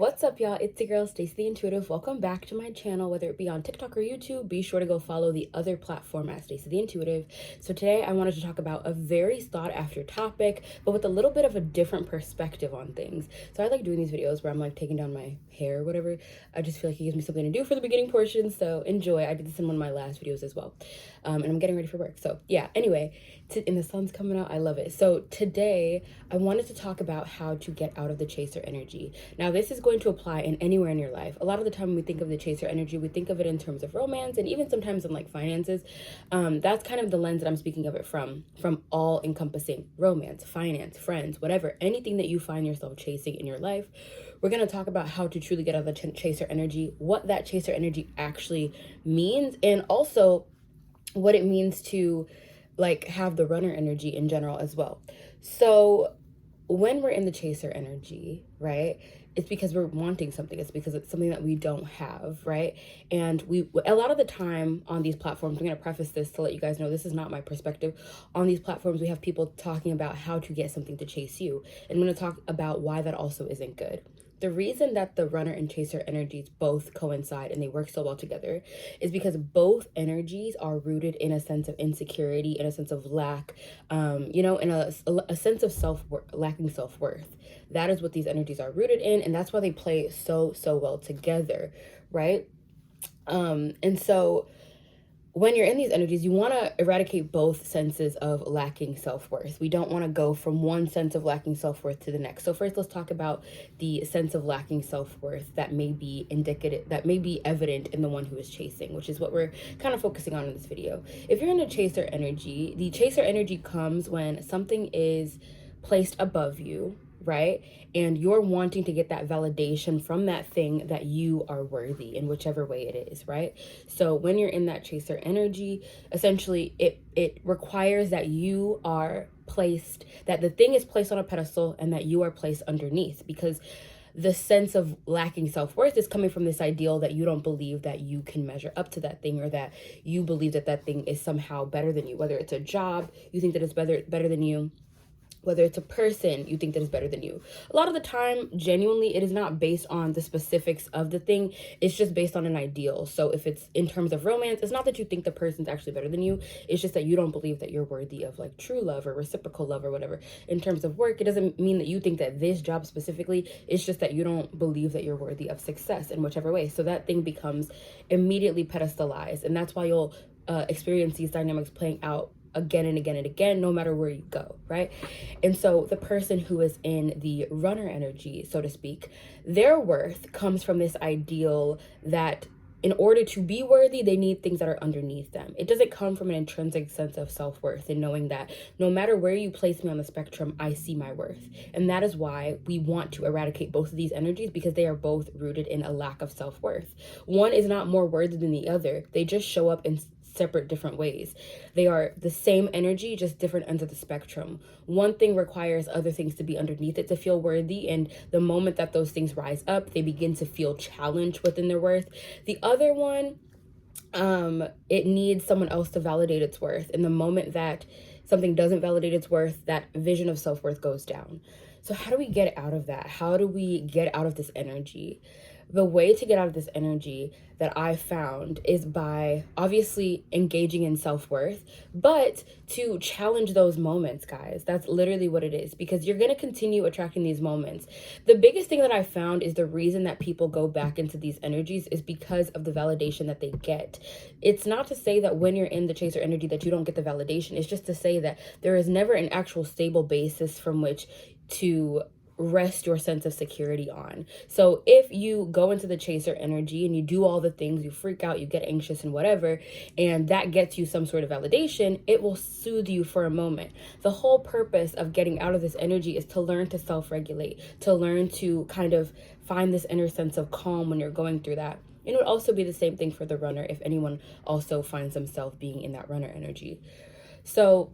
What's up, y'all? It's the girl, Stacey the Intuitive. Welcome back to my channel, whether it be on TikTok or YouTube. Be sure to go follow the other platform at Stacey the Intuitive. So today I wanted to talk about a very sought after topic, but with a little bit of a different perspective on things. So I like doing these videos where I'm like taking down my hair or whatever. I just feel like it gives me something to do for the beginning portion. So enjoy. I did this in one of my last videos as well. And I'm getting ready for work. So yeah, anyway, and the sun's coming out. I love it. So today I wanted to talk about how to get out of the chaser energy. Now, this is going to apply in anywhere in your life. A lot of the time when we think of the chaser energy, we think of it in terms of romance and even sometimes in like finances. That's kind of the lens that I'm speaking of it from all encompassing romance, finance, friends, whatever, anything that you find yourself chasing in your life. We're going to talk about how to truly get out of the chaser energy, what that chaser energy actually means, and also what it means to like have the runner energy in general as well. So when we're in the chaser energy, right, it's because we're wanting something. It's because it's something that we don't have, right? And a lot of the time on these platforms, I'm going to preface this to let you guys know this is not my perspective. On these platforms, we have people talking about how to get something to chase you. And I'm going to talk about why that also isn't good. The reason that the runner and chaser energies both coincide and they work so well together is because both energies are rooted in a sense of insecurity, in a sense of lack, in a sense of lacking self-worth. That is what these energies are rooted in, and that's why they play so well together, right? And so when you're in these energies, you want to eradicate both senses of lacking self-worth. We don't want to go from one sense of lacking self-worth to the next. So first, let's talk about the sense of lacking self-worth that may be evident in the one who is chasing, which is what we're kind of focusing on in this video. If you're in a chaser energy, the chaser energy comes when something is placed above you, right? And you're wanting to get that validation from that thing that you are worthy in whichever way it is, right? So when you're in that chaser energy, essentially it requires that you are placed, that the thing is placed on a pedestal and that you are placed underneath, because the sense of lacking self-worth is coming from this ideal that you don't believe that you can measure up to that thing, or that you believe that that thing is somehow better than you. Whether it's a job, you think that it's better than you. Whether it's a person you think that is better than you. A lot of the time, genuinely, it is not based on the specifics of the thing. It's just based on an ideal. So if it's in terms of romance, it's not that you think the person's actually better than you. It's just that you don't believe that you're worthy of like true love or reciprocal love or whatever. In terms of work, it doesn't mean that you think that this job specifically, it's just that you don't believe that you're worthy of success in whichever way. So that thing becomes immediately pedestalized. And that's why you'll experience these dynamics playing out again and again and again, no matter where you go, right? And so the person who is in the runner energy, so to speak, their worth comes from this ideal that in order to be worthy, they need things that are underneath them. It doesn't come from an intrinsic sense of self-worth and knowing that no matter where you place me on the spectrum, I see my worth. And that is why we want to eradicate both of these energies, because they are both rooted in a lack of self-worth. One is not more worthy than the other. They just show up in separate different ways. They are the same energy, just different ends of the spectrum. One thing requires other things to be underneath it to feel worthy, and the moment that those things rise up, they begin to feel challenged within their worth. The other one, it needs someone else to validate its worth, and the moment that something doesn't validate its worth, that vision of self-worth goes down. So how do we get out of that? How do we get out of this energy? The way to get out of this energy that I found is by obviously engaging in self-worth, but to challenge those moments, guys. That's literally what it is, because you're going to continue attracting these moments. The biggest thing that I found is the reason that people go back into these energies is because of the validation that they get. It's not to say that when you're in the chaser energy that you don't get the validation. It's just to say that there is never an actual stable basis from which to rest your sense of security on. So if you go into the chaser energy and you do all the things, you freak out, you get anxious and whatever, and that gets you some sort of validation, it will soothe you for a moment. The whole purpose of getting out of this energy is to learn to self-regulate, to learn to kind of find this inner sense of calm when you're going through that. And it would also be the same thing for the runner if anyone also finds themselves being in that runner energy. So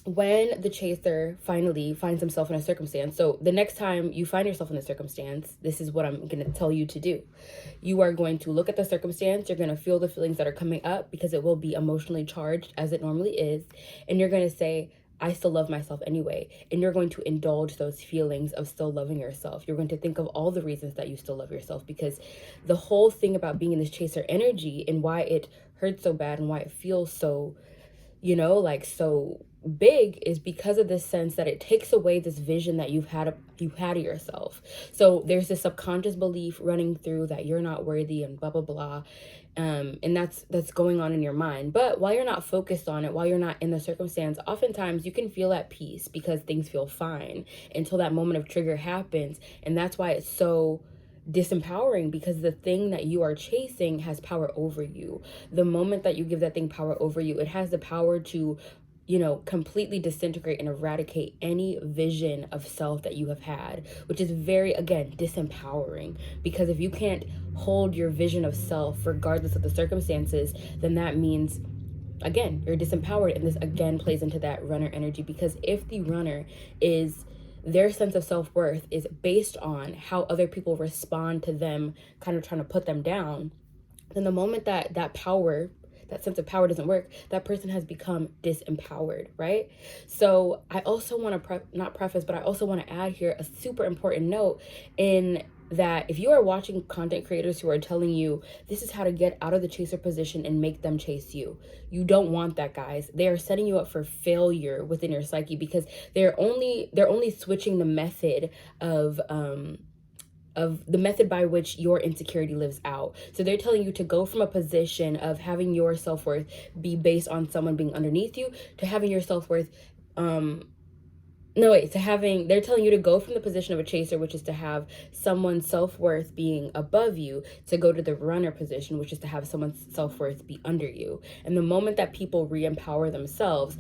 when the chaser finally finds himself in a circumstance, so the next time you find yourself in a circumstance, this is what I'm going to tell you to do. You are going to look at the circumstance, you're going to feel the feelings that are coming up because it will be emotionally charged as it normally is, and you're going to say, I still love myself anyway. And you're going to indulge those feelings of still loving yourself. You're going to think of all the reasons that you still love yourself, because the whole thing about being in this chaser energy and why it hurts so bad and why it feels so, like so big, is because of this sense that it takes away this vision that you've had of yourself. So there's this subconscious belief running through that you're not worthy and blah blah blah, and that's going on in your mind. But while you're not focused on it, while you're not in the circumstance, oftentimes you can feel at peace because things feel fine until that moment of trigger happens. And that's why it's so disempowering, because the thing that you are chasing has power over you. The moment that you give that thing power over you, it has the power to completely disintegrate and eradicate any vision of self that you have had, which is very, again, disempowering. Because if you can't hold your vision of self regardless of the circumstances, then that means, again, you're disempowered. And this again plays into that runner energy, because if the runner is, their sense of self-worth is based on how other people respond to them kind of trying to put them down, then the moment that that sense of power doesn't work, that person has become disempowered, right? So I also want to not preface, but I also want to add here a super important note, in that if you are watching content creators who are telling you this is how to get out of the chaser position and make them chase you, you don't want that, guys. They are setting you up for failure within your psyche, because they're only switching the method of the method by which your insecurity lives out. So they're telling you to go from a position of having your self-worth be based on someone being underneath you to having your self-worth they're telling you to go from the position of a chaser, which is to have someone's self-worth being above you, to go to the runner position, which is to have someone's self-worth be under you. And the moment that people re-empower themselves,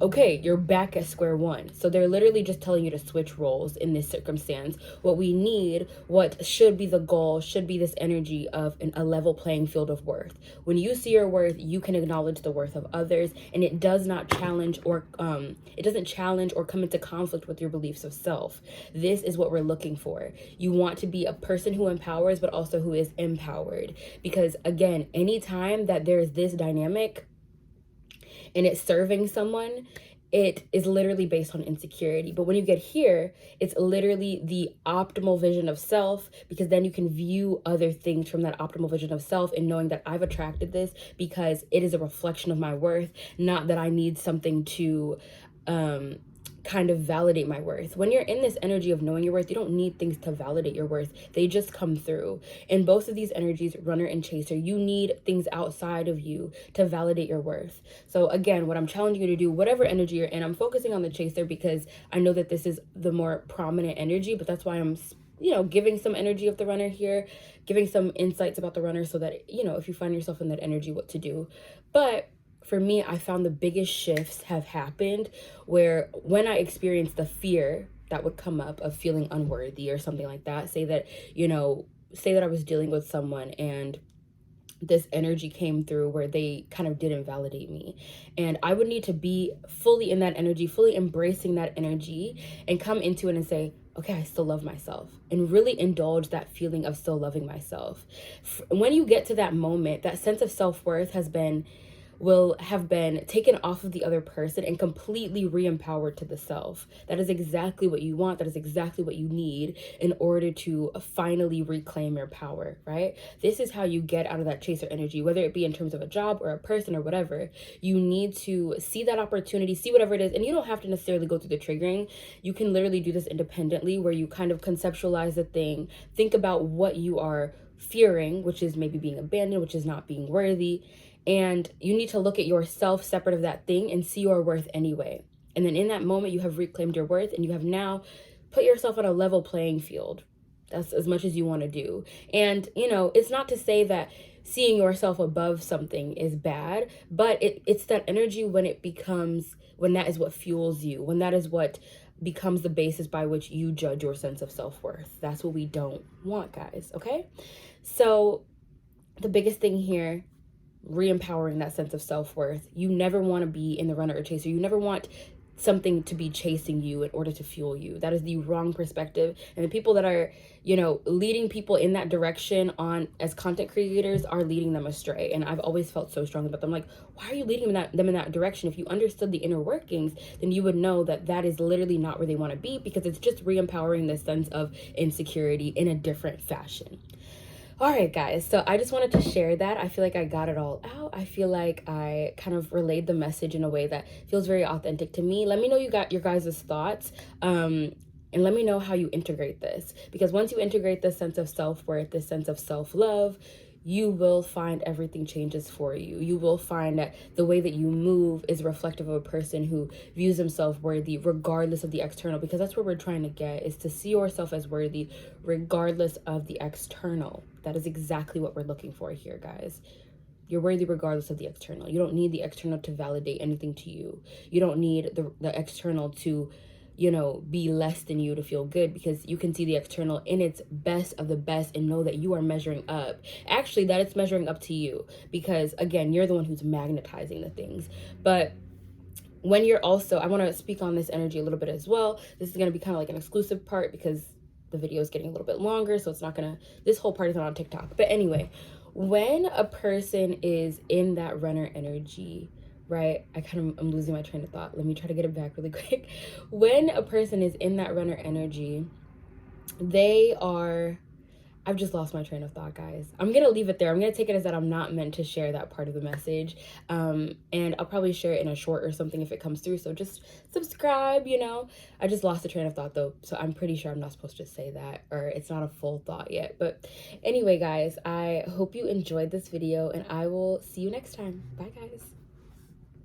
okay, you're back at square one. So they're literally just telling you to switch roles in this circumstance. What we need, what should be the goal, should be this energy of a level playing field of worth. When you see your worth, you can acknowledge the worth of others, and it does not challenge or it doesn't challenge or come into conflict with your beliefs of self. This is what we're looking for. You want to be a person who empowers, but also who is empowered. Because again, anytime that there's this dynamic and it's serving someone, it is literally based on insecurity. But when you get here, it's literally the optimal vision of self, because then you can view other things from that optimal vision of self, and knowing that I've attracted this because it is a reflection of my worth, not that I need something to kind of validate my worth. When you're in this energy of knowing your worth, you don't need things to validate your worth. They just come through. In both of these energies, runner and chaser, you need things outside of you to validate your worth. So again, what I'm challenging you to do, whatever energy you're in, I'm focusing on the chaser because I know that this is the more prominent energy, but that's why I'm giving some energy of the runner here, giving some insights about the runner, so that if you find yourself in that energy, what to do. But for me, I found the biggest shifts have happened where when I experienced the fear that would come up of feeling unworthy or something like that, say that I was dealing with someone and this energy came through where they kind of didn't validate me, and I would need to be fully in that energy, fully embracing that energy, and come into it and say, okay, I still love myself, and really indulge that feeling of still loving myself. When you get to that moment, that sense of self-worth will have been taken off of the other person and completely re-empowered to the self. That is exactly what you want. That is exactly what you need in order to finally reclaim your power, right? This is how you get out of that chaser energy, whether it be in terms of a job or a person or whatever. You need to see that opportunity, see whatever it is, and you don't have to necessarily go through the triggering. You can literally do this independently, where you kind of conceptualize the thing, think about what you are fearing, which is maybe being abandoned, which is not being worthy. And you need to look at yourself separate of that thing and see your worth anyway. And then in that moment, you have reclaimed your worth, and you have now put yourself on a level playing field. That's as much as you want to do. And, it's not to say that seeing yourself above something is bad, but it's that energy when that is what fuels you, when that is what becomes the basis by which you judge your sense of self-worth. That's what we don't want, guys, okay? So the biggest thing here, re-empowering that sense of self-worth. You never want to be in the runner or chaser. You never want something to be chasing you in order to fuel you. That is the wrong perspective. And the people that are, leading people in that direction on as content creators are leading them astray. And I've always felt so strong about them. Like, why are you leading them in that direction? If you understood the inner workings, then you would know that that is literally not where they want to be, because it's just re-empowering this sense of insecurity in a different fashion. All right, guys, so I just wanted to share that. I feel like I got it all out. I feel like I kind of relayed the message in a way that feels very authentic to me. Let me know you got your guys' thoughts. And let me know how you integrate this. Because once you integrate this sense of self-worth, this sense of self-love, you will find everything changes for you. You will find that the way that you move is reflective of a person who views themselves worthy regardless of the external, because that's where we're trying to get, is to see yourself as worthy regardless of the external. That is exactly what we're looking for here, guys. You're worthy regardless of the external. You don't need the external to validate anything to you. You don't need the external to be less than you to feel good, because you can see the external in its best of the best and know that you are measuring up. Actually, that it's measuring up to you, because again, you're the one who's magnetizing the things. But when you're also, I want to speak on this energy a little bit as well. This is going to be kind of like an exclusive part because the video is getting a little bit longer, so it's not gonna, this whole part is not on TikTok. But anyway, when a person is in that runner energy, right? I'm losing my train of thought. Let me try to get it back really quick. When a person is in that runner energy, they are, I've just lost my train of thought, guys. I'm going to leave it there. I'm going to take it as that I'm not meant to share that part of the message. And I'll probably share it in a short or something if it comes through. So just subscribe, I just lost the train of thought though. So I'm pretty sure I'm not supposed to say that, or it's not a full thought yet. But anyway, guys, I hope you enjoyed this video and I will see you next time. Bye, guys.